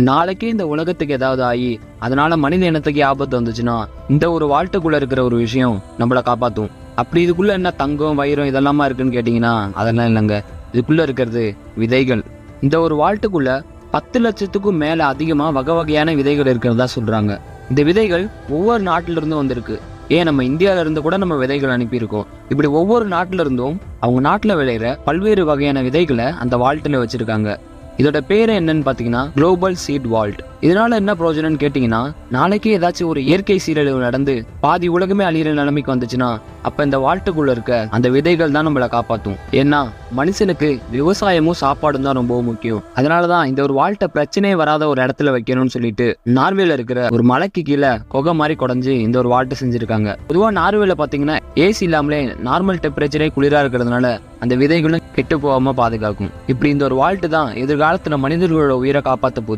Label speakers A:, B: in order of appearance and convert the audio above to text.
A: நாளைக்கே இந்த உலகத்துக்கு ஏதாவது ஆகி அதனால மனித இனத்துக்கு ஆபத்து வந்துச்சுன்னா இந்த ஒரு வாழ்ட்டுக்குள்ள இருக்கிற ஒரு விஷயம் நம்மளை காப்பாற்றும். அப்படி இதுக்குள்ள என்ன தங்கம் வைரம் இதெல்லாமா இருக்குன்னு கேட்டிங்கன்னா அதெல்லாம் இல்லைங்க. இதுக்குள்ள இருக்கிறது விதைகள். இந்த ஒரு வாழ்ட்டுக்குள்ள 10 லட்சத்துக்கும் மேல அதிகமா வகை வகையான விதைகள் இருக்கிறதா சொல்றாங்க. இந்த விதைகள் ஒவ்வொரு நாட்டில இருந்தும் வந்திருக்கு. ஏன் நம்ம இந்தியாவில இருந்து கூட நம்ம விதைகள் அனுப்பியிருக்கோம். இப்படி ஒவ்வொரு நாட்டில இருந்தும் அவங்க நாட்டுல விளையிற பல்வேறு வகையான விதைகளை அந்த வால்ட்டில் வச்சிருக்காங்க. இதோட பேரு என்னன்னு பாத்தீங்கன்னா குளோபல் சீட் வால்ட். இதனால என்ன பிரயோஜனம்னு கேட்டீங்கன்னா, நாளைக்கே ஏதாச்சும் ஒரு இயற்கை சீரழிவு நடந்து பாதி உலகமே அழியிற நிலைமைக்கு வந்துச்சுன்னா அப்ப இந்த வால்ட்டுக்குள்ள இருக்க அந்த விதைகள் தான் நம்மளை காப்பாற்றும். ஏன்னா மனுஷனுக்கு விவசாயமும் சாப்பாடும் தான் ரொம்ப முக்கியம். அதனாலதான் இந்த ஒரு வால்ட்டை பிரச்சனையே வராத ஒரு இடத்துல வைக்கணும்னு சொல்லிட்டு நார்வேல இருக்கிற ஒரு மலைக்கு கீழே குகை மாதிரி குறைஞ்சு இந்த ஒரு வால்ட்டு செஞ்சிருக்காங்க. பொதுவா நார்வேல பாத்தீங்கன்னா ஏசி இல்லாமலே நார்மல் டெம்பரேச்சரே குளிரா இருக்கிறதுனால அந்த விதைகளும் கெட்டு போகாம பாதுகாக்கும். இப்படி இந்த ஒரு வால்ட்டு தான் எதிர்காலத்துல மனிதர்களோட உயிரை காப்பாத்த போகுது.